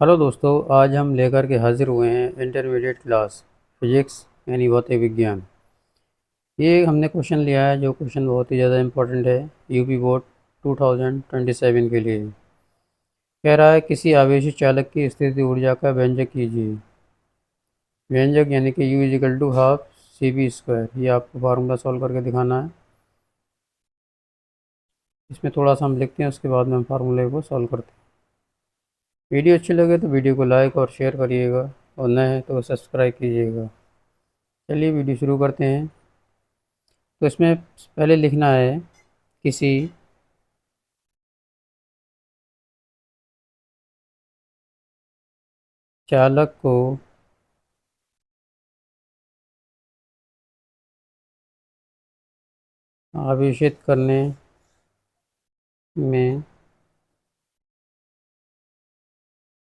Hello दोस्तों, आज हम लेकर के हाजिर हुए हैं इंटरमीडिएट क्लास फिजिक्स यानी भौतिक विज्ञान। ये हमने क्वेश्चन लिया है जो क्वेश्चन बहुत ही ज़्यादा इम्पोर्टेंट है यूपी बोर्ड 2027 के लिए। कह रहा है किसी आवेशी चालक की स्थिति ऊर्जा का व्यंजक कीजिए। व्यंजक यानी कि U is equal to half C B square. ये आपको फार्मूला सॉल्व करके दिखाना है। इसमें थोड़ा सा हम लिखते हैं, उसके बाद में हम फार्मूले को सॉल्व करते हैं। वीडियो अच्छी लगे तो वीडियो को लाइक और शेयर करिएगा, और नए हैं तो सब्सक्राइब कीजिएगा। चलिए वीडियो शुरू करते हैं। तो इसमें पहले लिखना है किसी चालक को आवेशित करने में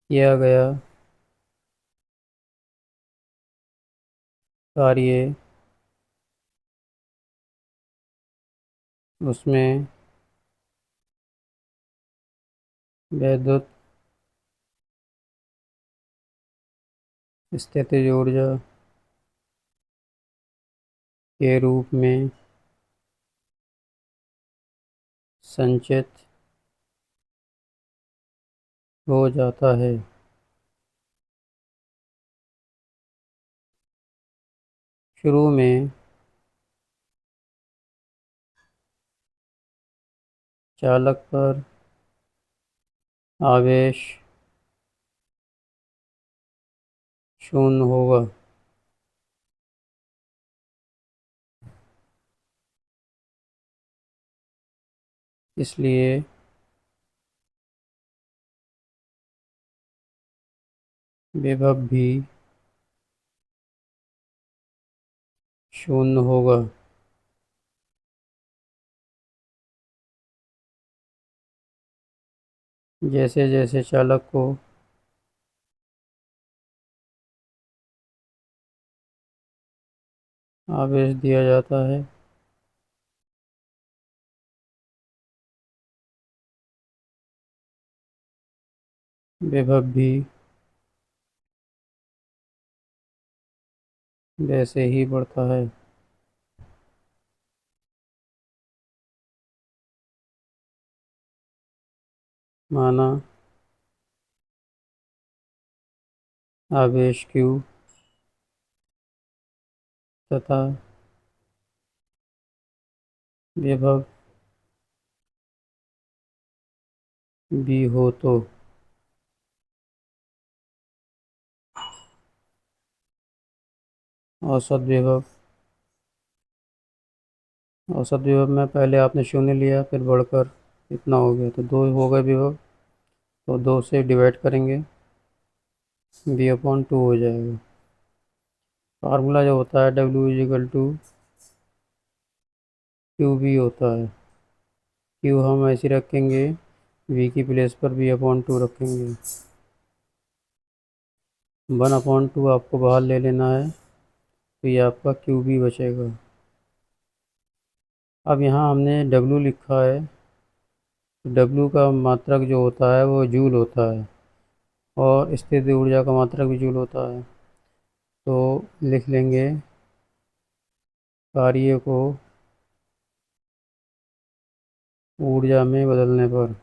किया गया कार्य उसमें वैद्युत स्थितिज ऊर्जा के रूप में संचित हो जाता है। शुरू में चालक पर आवेश शून्य होगा। इसलिए विभव भी शून्य होगा। जैसे जैसे चालक को आवेश दिया जाता है, विभव भी वैसे ही बढ़ता है। माना आवेश Q तथा विभव भी हो तो औसत विभव में पहले आपने शून्य लिया, फिर बढ़कर इतना हो गया तो दो हो गए विभव, तो दो से डिवाइड करेंगे, V/2 हो जाएगा। फार्मूला जो होता है W is equal to Q B होता है। क्यू हम ऐसे रखेंगे, V की प्लेस पर V/2 रखेंगे। 1/2 आपको बाहर ले लेना है, तो ये आपका क्यू बी बचेगा। अब यहाँ हमने W लिखा है, W का मात्रक जो होता है वो जूल होता है, और स्थितिज ऊर्जा का मात्रक भी जूल होता है। तो लिख लेंगे कार्य को ऊर्जा में बदलने पर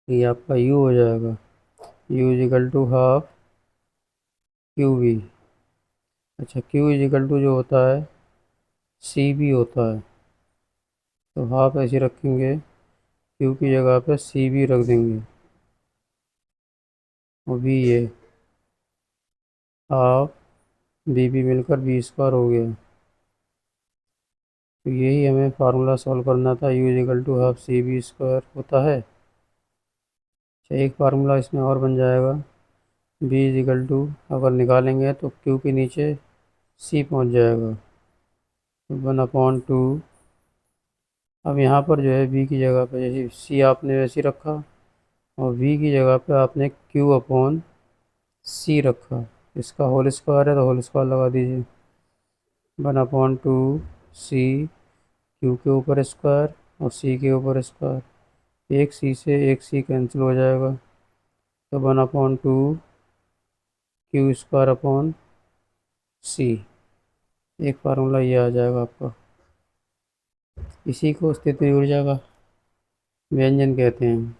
ये आपका U हो जाएगा। U is equal to half Q B. अच्छा, Q इजिकल टू जो होता है सी बी होता है, तो हाफ ऐसे रखेंगे, Q की जगह पे सी बी रख देंगे, और भी ये हाफ बी बी मिलकर B² हो गया। तो यही हमें फार्मूला सॉल्व करना था, U is equal to half C B square होता है। अच्छा, एक फार्मूला इसमें और बन जाएगा, B इजिकल टू अगर निकालेंगे तो Q के नीचे C पहुंच जाएगा, तो 1/2। अब यहाँ पर जो है B की जगह पे जैसे C आपने वैसे ही रखा, और V की जगह पे आपने Q/C रखा। इसका होल स्क्वायर है तो होल स्क्वायर लगा दीजिए। 1/2 C, Q के ऊपर स्क्वायर और C के ऊपर स्क्वायर। एक सी से एक सी कैंसिल हो जाएगा, तो 1/2 क्यू स्क्वायर अपॉन सी। एक फार्मूला ये आ जाएगा आपका। इसी को स्थिति ऊर्जा का व्यंजन कहते हैं।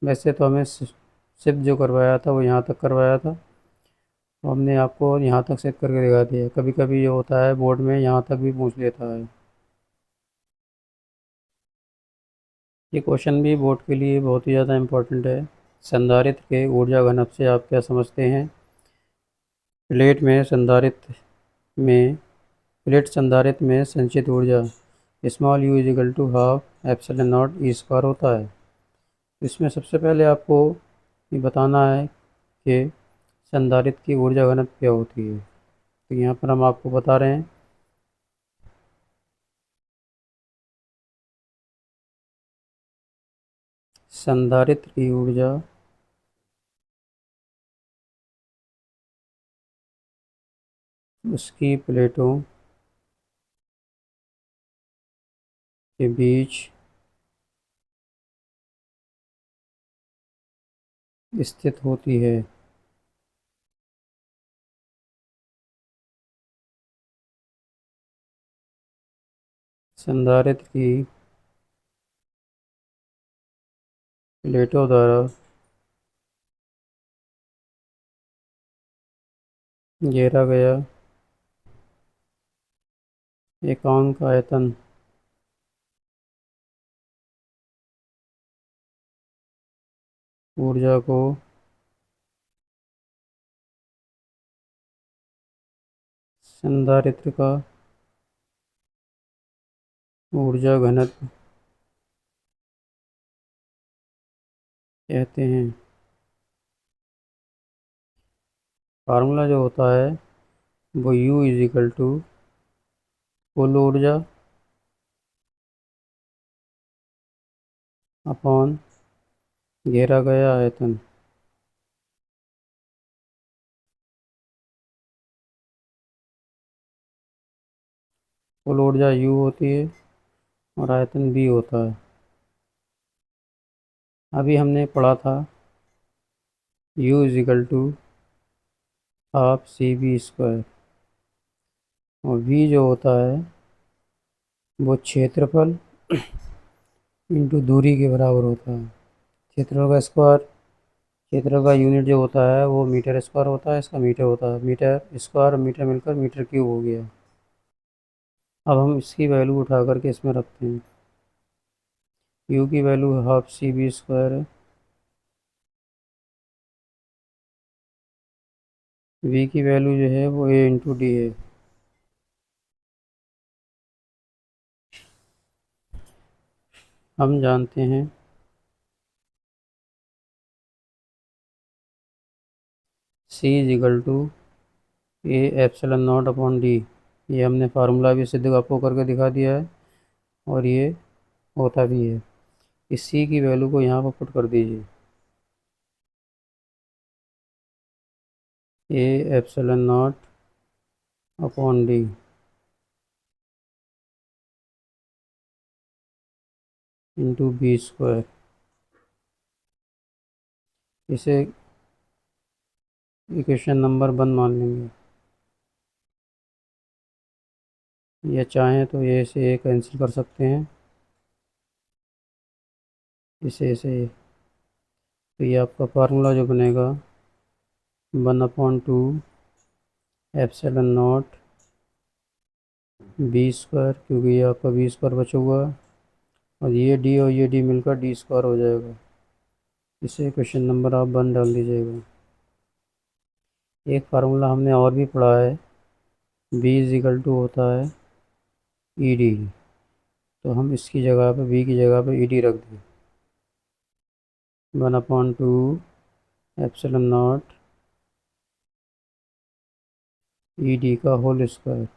वैसे तो हमें सिर्फ जो करवाया था वो यहाँ तक करवाया था, तो हमने आपको यहाँ तक सेट करके दिखा दिया। कभी कभी ये होता है बोर्ड में यहाँ तक भी पूछ लेता है। ये क्वेश्चन भी बोर्ड के लिए बहुत ही ज़्यादा इम्पोर्टेंट है। संधारित्र के ऊर्जा घनत्व से आप क्या समझते हैं? प्लेट में संधारित्र में प्लेट संधारित्र में संचित ऊर्जा small u is equal to half epsilon naught E square होता है। इसमें सबसे पहले आपको ये बताना है कि संधारित्र की ऊर्जा घनत्व क्या होती है। तो यहाँ पर हम आपको बता रहे हैं। संधारित्र की ऊर्जा उसकी प्लेटों के बीच स्थित होती है। संधारित्र की प्लेटों द्वारा घेरा गया एकांक आयतन ऊर्जा को संधारित्र का ऊर्जा घनत्व कहते हैं। फार्मूला जो होता है वो U इजिकल टू कुल ऊर्जा अपॉन घेरा गया आयतन। कुल ऊर्जा U होती है और आयतन B होता है। अभी हमने पढ़ा था U is equal to half C B square, और V जो होता है वो क्षेत्रफल इंटू दूरी के बराबर होता है। क्षेत्रफल का स्क्वायर, क्षेत्रफल का यूनिट जो होता है वो मीटर स्क्वायर होता है, इसका मीटर होता है। मीटर स्क्वायर और मीटर मिलकर मीटर क्यूब हो गया। अब हम इसकी वैल्यू उठा करके इसमें रखते हैं। U की value half C B square है, V की वैल्यू जो है वो A इंटू डी है। हम जानते हैं C is equal to A epsilon naught upon D. ये हमने फार्मूला भी सिद्ध आपको करके दिखा दिया है और ये होता भी है। इस C की वैल्यू को यहाँ पर पुट कर दीजिए। A epsilon naught upon D into B square. इसे इक्वेशन नंबर 1 मान लेंगे, या चाहें तो ये से कैंसिल कर सकते हैं, इसे से। तो ये आपका फार्मूला जो बनेगा 1/2 एप्सिलॉन नॉट बी स्क्वायर, क्योंकि ये आपका बी स्क्वायर बचा हुआ है, और ये डी मिलकर डी स्क्वायर हो जाएगा। इसे क्वेश्चन नंबर आप 1 डाल दीजिएगा। एक फार्मूला हमने और भी पढ़ा है, बी इजिकल टू होता है ई डी। तो हम इसकी जगह पे बी की जगह पे ई डी रख दें। 1/2 एप्सिलॉन नॉट ई डी का whole square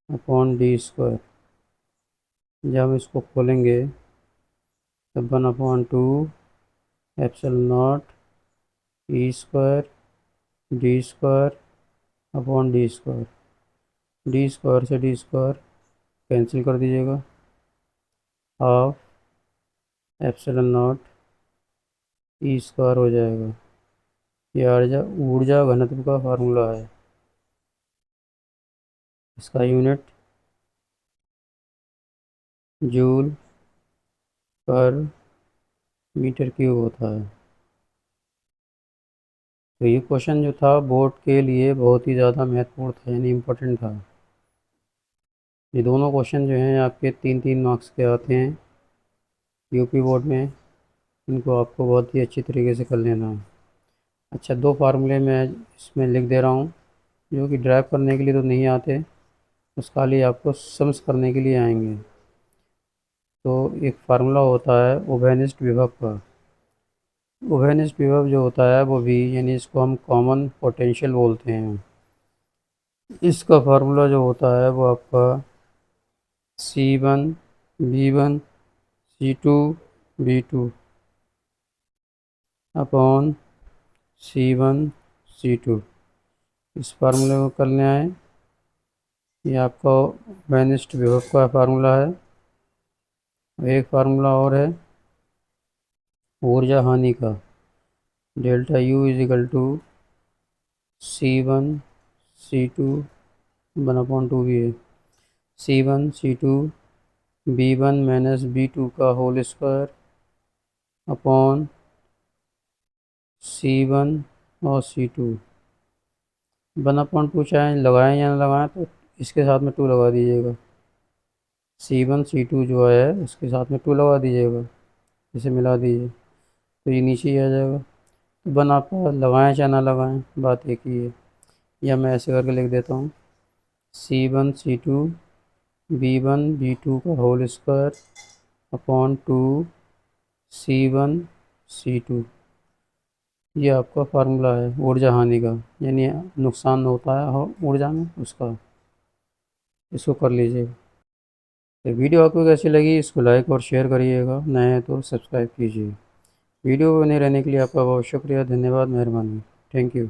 upon D square. जब हम इसको खोलेंगे तो 1/2 epsilon naught E square D square upon D square. D square से डी स्क्वायर कैंसिल कर दीजिएगा। Half epsilon naught E square हो जाएगा। ये ऊर्जा घनत्व का फार्मूला है। इसका unit joule per metre cube होता है। तो ये क्वेश्चन जो था बोर्ड के लिए बहुत ही ज़्यादा महत्वपूर्ण था, यानी इम्पोर्टेंट था। ये दोनों क्वेश्चन जो हैं आपके 3-3 मार्क्स के आते हैं यूपी बोर्ड में। इनको आपको बहुत ही अच्छी तरीके से कर लेना है। अच्छा, 2 फार्मूले मैं इसमें लिख दे रहा हूँ जो कि ड्राइव करने के लिए तो नहीं आते, बस खाली आपको सम्स करने के लिए आएंगे। तो एक फार्मूला होता है उभयनिष्ठ विभव का। उभयनिष्ठ विभव जो होता है वो भी, यानी इसको हम कॉमन पोटेंशियल बोलते हैं। इसका फार्मूला जो होता है वो आपका C1 V1 C2 V2 upon C1 C2। इस फार्मूले को कर ले आए। ये आपका उभयनिष्ठ विभव का फार्मूला है। एक फार्मूला और है ऊर्जा हानि का। Delta U is equal to C1 C2 1/2 भी है। C1 C2 B1 minus B2 का होल स्क्वायर अपॉन C1 और C2। 1/2 चाहे लगाएं या ना लगाएं, तो इसके साथ में 2 लगा दीजिएगा। C1 C2 जो है उसके साथ में 2 लगा दीजिएगा, इसे मिला दीजिए तो ये नीचे ही आ जाएगा। तो बना आपका लगाएं चाहे ना लगाएं, बात एक ही है। या मैं ऐसे करके लिख देता हूँ C1 C2 B1 B2 का whole square upon 2 C1 C2। ये आपका फार्मूला है ऊर्जा हानि का, यानी नुकसान होता है ऊर्जा में उसका। इसको कर लीजिएगा। तो वीडियो आपको कैसी लगी, इसको लाइक और शेयर करिएगा, नए हैं तो सब्सक्राइब कीजिए। वीडियो बने रहने के लिए आपका बहुत शुक्रिया, धन्यवाद, मेहरबानी। Thank you.